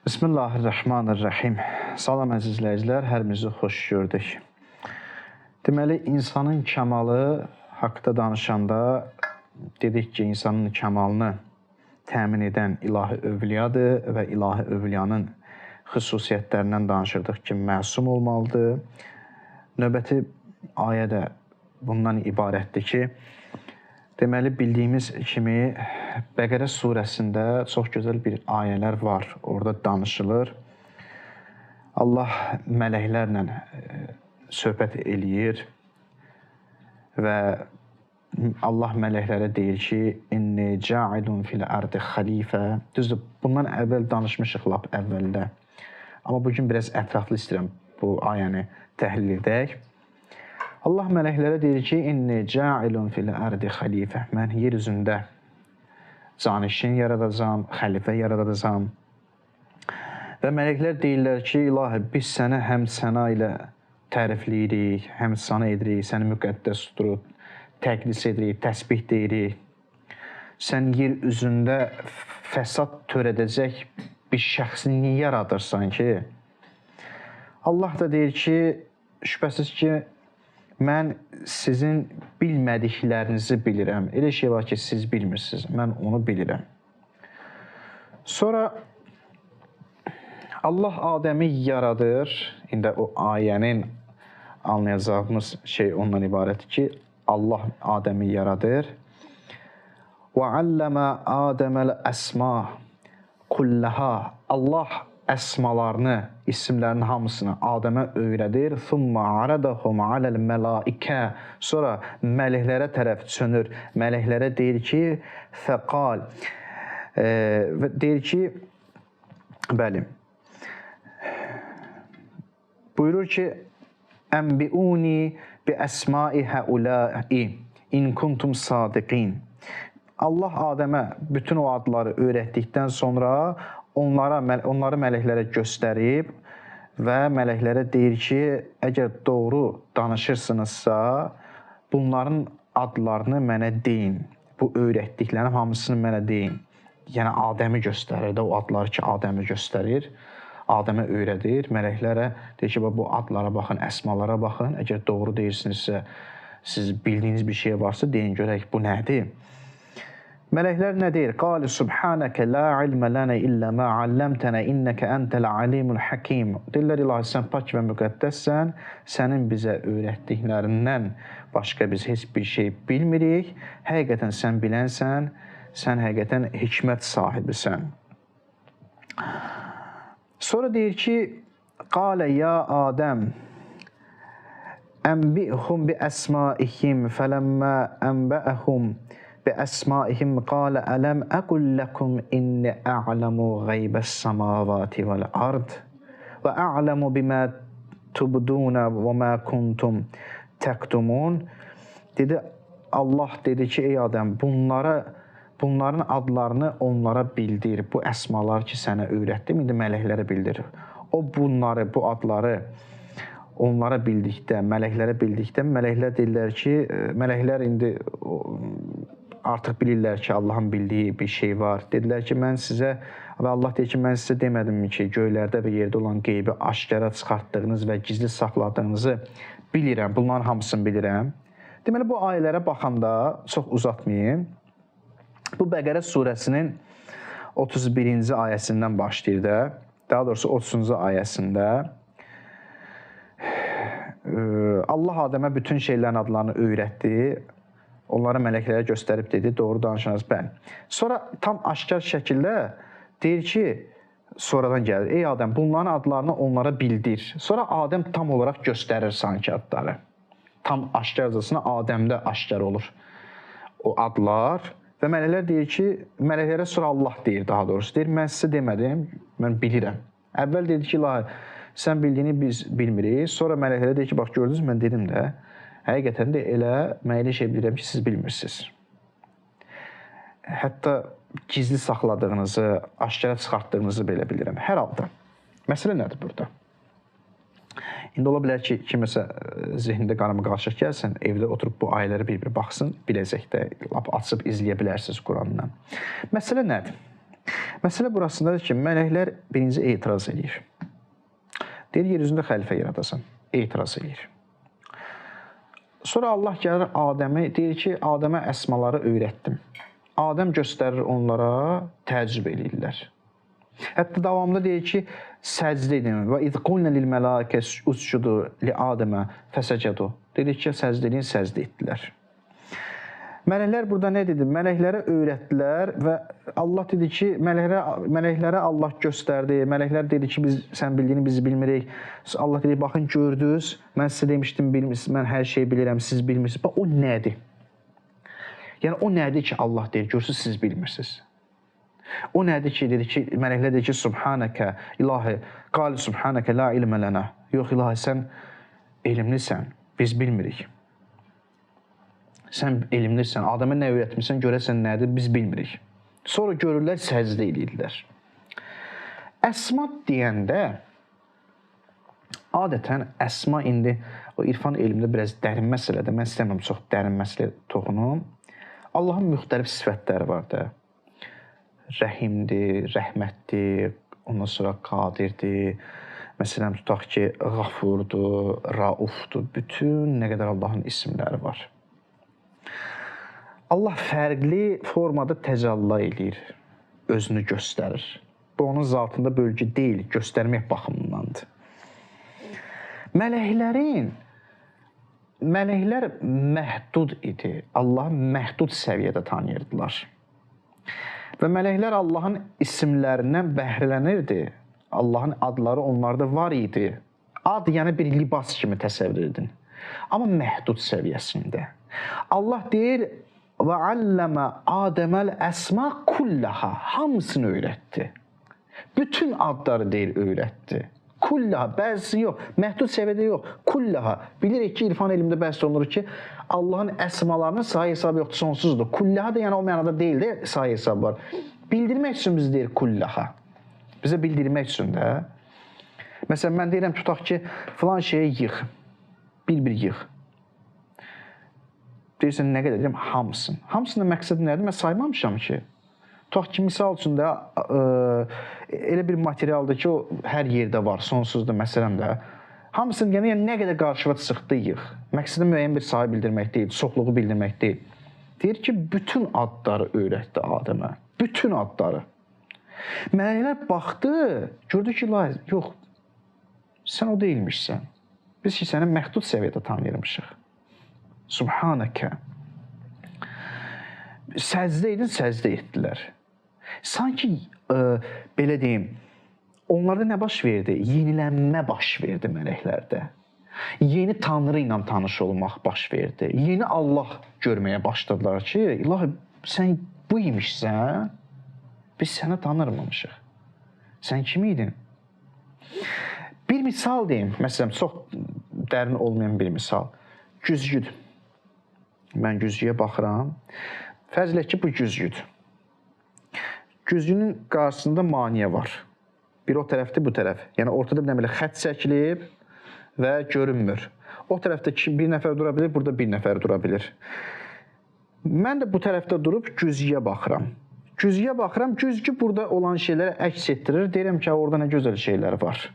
Bismillahirrahmanirrahim. Salam əzizləyicilər, hər birinizi xoş gördük. Deməli, insanın kəmalı haqqında danışanda dedik ki, insanın kəmalını təmin edən ilahi övliyadır və ilahi övliyanın xüsusiyyətlərindən danışırdıq ki, məsum olmalıdır. Növbəti ayə də bundan ibarətdir ki, deməli, bildiyimiz kimi Bəqərə surəsində çox gözəl bir ayələr var. Orada danışılır. Allah mələklərlə söhbət eləyir və Allah mələklərə deyir ki, İnni ca'ilun fil ardı xalifə. Düzdür, bundan əvvəl danışmışıq lap əvvəldə. Amma bugün biraz ətraflı istəyirəm bu ayəni təhlil edək. Allah mələklərə deyir ki, İnni ca'ilun fil ardı xalifə. Mən yer üzündə canişin yaradacam, xəlifə yaradacam. Və mələklər deyirlər ki, ilahi, biz sənə həm səna ilə tərifləyirik, həm sana edirik, səni müqəddəs tuturuq, təqdis edirik, təsbih deyirik. Sən yer üzündə fəsad törədəcək bir şəxsi niyə yaradırsan ki? Allah da deyir ki, şübhəsiz ki, mən sizin bilmədiklərinizi bilirəm. Elə şey var ki, siz bilmirsiniz. Mən onu bilirəm. Sonra Allah Adəmi yaradır. İndi o ayənin anlayacağımız şey ondan ibarətdir ki, Allah Adəmi yaradır. وَعَلَّمَ آدَمَ الْأَسْمَا كُلَّهَا Allah əsmalarını, isimlərin hamısını Adəmə öyrədir. ثُمَّ عَرَدَهُمْ عَلَى الْمَلَائِكَةِ Sonra mələklərə tərəf çönür. Mələklərə deyir ki, فَقَالْ deyir ki, bəli, buyurur ki, أَنْبِئُونِي بِأَسْمَاءِ هَؤُلَاءِ إِنْ كُنْتُمْ صَادِقِينَ Allah Adəmə bütün o adları öyrətdikdən sonra onları mələklərə göstərib və mələklərə deyir ki, əgər doğru danışırsınızsa, bunların adlarını mənə deyin. Bu öyrətdiklərim hamısını mənə deyin. Yəni, Adəmi göstərir də, o adları ki, Adəmi göstərir, Adəmə öyrədir. Mələklərə deyir ki, bu adlara baxın, əsmalara baxın. Əgər doğru deyirsinizsə, siz bildiyiniz bir şey varsa, deyin görək, bu nədir? Mələklər nə deyir? Qalu subhanəkə la ilmə lənə illə mə alləmtənə innəkə əntəl alimul hakim. Deyirlər, ilahi, sən pak və müqəddəssən, sənin bizə öyrətdiklərindən başqa biz heç bir şey bilmirik. Həqiqətən sən bilənsən, sən həqiqətən hikmət sahibisən. Sonra deyir ki, qalə ya Adəm, ənbi'hum bi əsmaihim fələmmə ənbəəhum بأسمائهم قال ألم أقل لكم إني أعلم غيب السماوات والأرض وأعلم بما تبدون وما كنتم تكتمون dedi, Allah dedi ki, ey Adəm, bunların adlarını onlara bildir. Bu əsmalar ki, sənə öyrətdim, indi mələklərə bildir. O bunları, bu adları onlara bildikdə, mələklərə bildikdə, mələklər deyirlər ki, mələklər indi artıq bilirlər ki, Allahın bildiyi bir şey var. Dedilər ki, mən sizə, və Allah deyir ki, mən sizə demədim ki, göylərdə və yerdə olan qeybi aşkara çıxartdığınız və gizli saxladığınızı bilirəm, bunların hamısını bilirəm. Deməli, bu ayələrə baxanda, çox uzatmayayım, bu Bəqərə surəsinin 31-ci ayəsindən başlayır da, daha doğrusu 30-cu ayəsində Allah Adəmə bütün şeylərin adlarını öyrətdi. Onları mələklərə göstərib dedi, doğru danışınız bəli. Sonra tam aşkar şəkildə deyir ki, sonradan gəlir, ey Adəm, bunların adlarını onlara bildir. Sonra Adəm tam olaraq göstərir sanki adları. Tam aşkarcasına Adəmdə aşkar olur o adlar. Və mələklər deyir ki, mələklərə sonra Allah deyir daha doğrusu. Deyir, mən sizə demədim, mən bilirəm. Əvvəl dedi ki, ilahi, sən bildiyini biz bilmirik. Sonra mələklərə deyir ki, bax gördünüz, mən dedim də. Həqiqətən də elə mən elə şey bilirəm ki, siz bilmirsiniz. Hətta gizli saxladığınızı, aşkara çıxartdığınızı belə bilirəm. Hər halda. Məsələ nədir burada? İndi ola bilər ki, kiməsə zihnində qarama-qarışıq gəlsin, evdə oturub bu ayələri bir-bir baxsın, biləcək də, açıb izləyə bilərsiniz Qurandan. Məsələ nədir? Məsələ burasındadır ki, mələklər birinci etiraz edir. Deyir, yer üzündə xəlifə yaradasan. Etiraz edir. Sonra Allah gəlir Adəmə, deyir ki, Adəmə əsmaları öyrətdim. Adəm göstərir onlara, təəccüb edirlər. Hətta davamında deyir ki, səcdə edin. Və iz qulna lil mələikə uscudu li Adəmə fəsəcədu. Dedi ki, səcdə edin, səcdə etdilər. Mələklər burada nə dedi? Mələklərə öyrətdilər və Allah dedi ki, mələklərə Allah göstərdi. Mələklər dedi ki, sən bildiyini biz bilmirik. Allah dedi, baxın gördünüz, mən sizə demişdim, mən hər şeyi bilirəm, siz bilmirsiniz. Bax, o nədir? Yəni, o nədir ki, Allah deyir, görürsünüz, siz bilmirsiniz. O nədir ki, dedi ki, mələklər dedi ki, Subhanəkə, ilahi, qali Subhanəkə, la ilmə lənə. Yox, ilahi, sən elmlisən, biz bilmirik. Sən elmlisən, Adəmə nə öyrətmirsən, görəsən nədir, biz bilmirik. Sonra görürlər, səcdə edirlər. Əsma deyəndə, adətən əsma indi, o irfan elmində biraz dərin məsələdir. Mən istəmirəm çox dərin məsələ toxunum. Allahın müxtəlif sifətləri var da. Rəhimdir, rəhmətdir, ondan sonra qadirdir. Məsələn, tutaq ki, Ğafurdur, Raufdur. Bütün nə qədər Allahın isimləri var. Allah fərqli formada təcəlli edir, özünü göstərir. Bu, onun zatında bölgü deyil, göstərmək baxımındandır. Mələklər məhdud idi, Allahı məhdud səviyyədə tanıyırdılar. Və mələklər Allahın isimlərindən bəhrələnirdi. Allahın adları onlarda var idi. Ad, yəni bir libas kimi təsəvvür edin. Amma məhdud səviyyəsində. Allah deyir, və alləmə Adəməl əsma kullaha, hamısını öyrətdi. Bütün adları deyir, öyrətdi. Kullaha, bəzisi yox, məhdud səviyyədə yox, kullaha. Bilirik ki, irfan elmində bəhs olunur ki, Allahın əsmalarının sayı hesabı yoxdur, sonsuzdur. Kullaha da yəni o mənada deyil də sayı hesabı var. Bildirmək üçün biz deyir kullaha. Bizə bildirmək üçün də. Məsələn, mən deyirəm, tutaq ki, filan şeyi yığ, bir yığ. Deyirsən, nə qədər deyirəm? Hamısın. Hamısının məqsədi nədir? Mən saymamışam ki. Tutaq ki, misal üçün də elə bir materialdır ki, o hər yerdə var, sonsuzdur məsələn də. Hamısını yəni nə qədər qarşıva çıxdı yığ. Məqsədi müəyyən bir sayı bildirmək deyil, çoxluğu bildirmək deyil. Deyir ki, bütün adları öyrətdi Adəmə. Bütün adları. Mələklər baxdı, gördü ki, yox, sən o deyilmişsən. Biz ki, səni məhdud səviyyədə tanıyırmışıq. Subhanəkə. Səcdə edin, səcdə etdilər. Sanki, belə deyim, onlarda nə baş verdi? Yenilənmə baş verdi mələklərdə. Yeni Tanrı ilə tanış olmaq baş verdi. Yeni Allah görməyə başladılar ki, ilahi, sən bu imişsən, biz səni tanırmamışıq. Sən kim idin? Bir misal deyim, məsələn, çox dərin olmayan bir misal. Güzgüdür. Mən güzgüyə baxıram. Fərz edək ki, bu güzgüdür. Güzgünün qarşısında maniyə var. Bir o tərəfdir, bu tərəf. Yəni, ortada bir nəmələ xət çəkilib və görünmür. O tərəfdə bir nəfər dura bilir, burada bir nəfər dura bilir. Mən də bu tərəfdə durub güzgüyə baxıram. Güzgüyə baxıram, güzgü burada olan şeyləri əks etdirir. Deyirəm ki, orada nə gözəl şeylər var.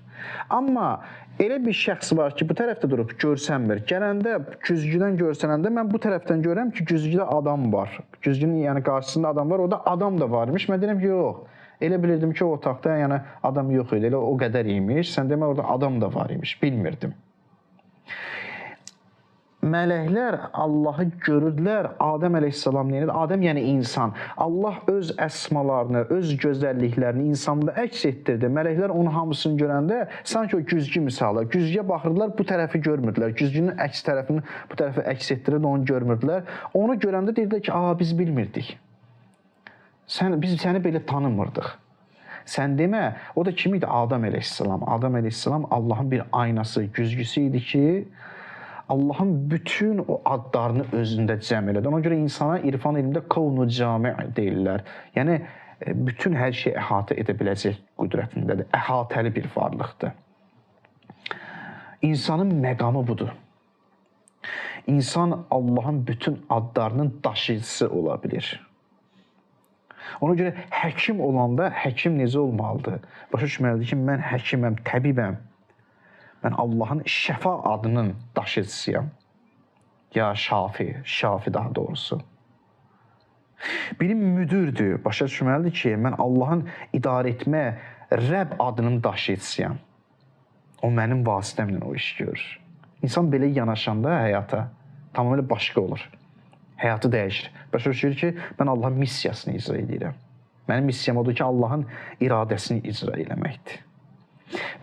Amma elə bir şəxs var ki, bu tərəfdə durub görsənmir. Gələndə, güzgüdən görsənəndə mən bu tərəfdən görürəm ki, güzgüdə adam var. Güzgünün yəni qarşısında adam var, orada adam da varmış. Mən deyirəm ki, yox. Elə bilirdim ki, o otaqda yəni adam yox idi, elə o qədər imiş. Sən demə, orada adam da var imiş, bilmirdim. Mələklər Allahı görürdülər, Adəm əleyhissalam neyədir? Adəm yəni insan. Allah öz əsmalarını, öz gözəlliklərini insanda əks etdirdi. Mələklər onun hamısını görəndə, sanki o güzgü misalı. Güzgüyə baxırdılar, bu tərəfi görmürdülər. Güzgünün əks tərəfini bu tərəfi əks etdirirdi, onu görmürdülər. Onu görəndə dedilər ki, biz bilmirdik. Biz səni belə tanımırdıq. Sən demə, o da kim idi? Adəm əleyhissalam. Adəm əleyhissalam Allahın bir aynası, güzgüsü idi ki, Allahın bütün o adlarını özündə cəm elədi. Ona görə insana irfan elmində qavnu cami deyirlər. Yəni, bütün hər şeyi əhatə edə biləcək qüdrətindədir. Əhatəli bir varlıqdır. İnsanın məqamı budur. İnsan Allahın bütün adlarının daşıyıcısı ola bilir. Ona görə həkim olanda həkim necə olmalıdır? Başa düşməlidir ki, mən həkiməm, təbibəm. Mən Allahın şəfa adının daşıyıcısıyam. Ya şafi daha doğrusu. Biri müdürdür. Başa düşməlidir ki, mən Allahın idarə etmə Rəbb adının daşıyıcısıyam. O mənim vasitəmlə o iş görür. İnsan belə yanaşanda həyata tamamilə başqa olur. Həyatı dəyişir. Başa düşür ki, mən Allahın missiyasını icra edirəm. Mənim missiyam odur ki, Allahın iradəsini icra eləməkdir.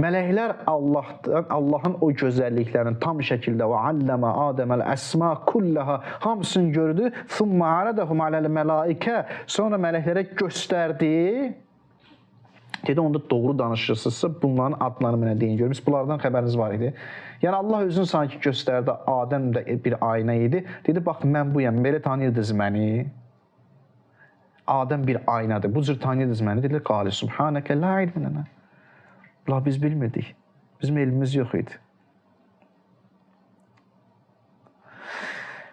Mələklər Allahın o gözəlliklərini tam şəkildə və alləmə Adəməl əsma kullaha hamısını gördü. Thumma aradahum aləl mələikə. Sonra mələklərə göstərdi. Dedi, onda doğru danışırsınızsa bunların adlarını mənə deyin görmüş. Bunlardan xəbəriniz var idi. Yəni Allah özünü sanki göstərdi. Adəm də bir ayna idi. Dedi, bax mən buyam. Belə tanıyırdınız məni. Adəm bir aynadır. Bu cür tanıyırdınız məni. Dedi, qali subhanəkə la ilmə lənə. La biz bilmirdik. Bizim elmimiz yox idi.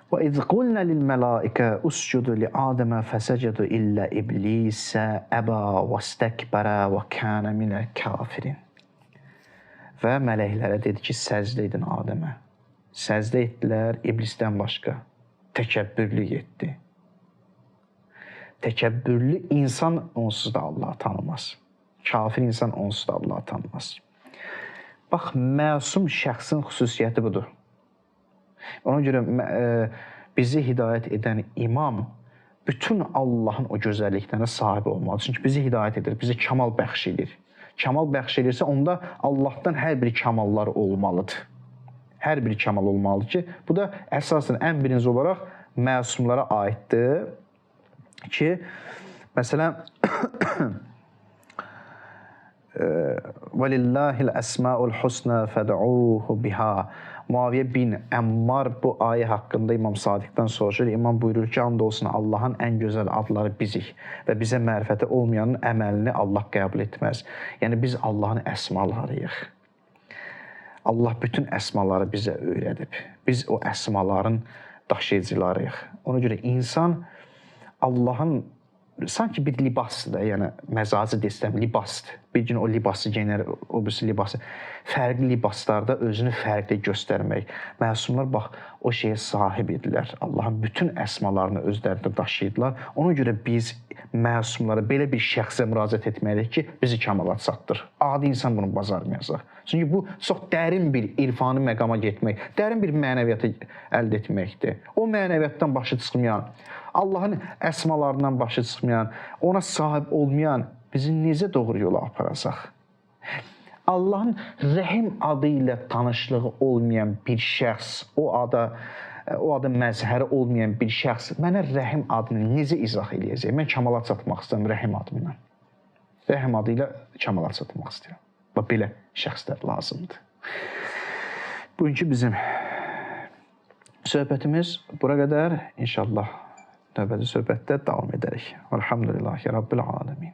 Və iz qulna lil mələikə uscudu li Adəmə fəsəcədu illə iblisə əbə və stəkbərə və kənə minə kafirin. Və mələklərə dedi ki, səcdə edin Adəmə. Səcdə etdilər iblisdən başqa. Təkəbbürlük etdi. Təkəbbürlü insan onsuz da Allahı tanımaz. Kafir insan onsuz da Allahı tanımaz. Bax, məsum şəxsin xüsusiyyəti budur. Ona görə bizi hidayət edən imam bütün Allahın o gözəlliklərine sahib olmalıdır. Çünki bizi hidayət edir, bizi kamal bəxş edir. Kamal bəxş edirsə, onda Allahdan hər bir kamallar olmalıdır. Hər bir kamal olmalıdır ki, bu da əsasən ən birinci olaraq məsumlara aiddir ki, məsələn, وَلِلَّهِ الْأَسْمَاءُ الْحُسْنَى فَدْعُوهُ بِهَا. Muaviyə bin Əmmar bu ayə haqqında İmam Sadiqdən soruşur. İmam buyurur ki, and olsun Allahın ən gözəl adları bizik və bizə mərifəti olmayanın əməlini Allah qəbul etməz. Yəni biz Allahın əsmalarıyıq. Allah bütün əsmaları bizə öyrədib. Biz o əsmaların daşıyıcılarıyıq. Ona görə insan Allahın sanki bir libasdır da, yəni məcazi desəm libasdır. Bir gün o libası geyinər, o birisi libası. Fərqli libaslarda özünü fərqli göstərmək. Məsumlar bax, o şeyə sahib idilər. Allahın bütün əsmalarını özlərində daşıyırdılar. Ona görə biz məsumlara belə bir şəxsə müraciət etməliyik ki, bizi kamala çatdır. Adi insan bunu bacarmayacaq. Çünki bu çox dərin bir irfani məqama getmək, dərin bir mənəviyyatı əldə etməkdir. O mənəviyyatdan başı çıxmayan, Allahın əsmalarından başı çıxmayan, ona sahib olmayan bizi necə doğru yola aparacaq? Allahın rəhim adı ilə tanışlığı olmayan bir şəxs, o adı məzhəri olmayan bir şəxs mənə rəhim adını necə izah eləyəcək? Mən kamala çatmaq istəyirəm rəhim adından. Rəhim adı ilə kamala çatmaq istəyirəm. Və belə şəxslər lazımdır. Bugünkü bizim söhbətimiz bura qədər. İnşallah növbəti söhbətdə davam edərik. Elhamdülillahi Rabbil alemin.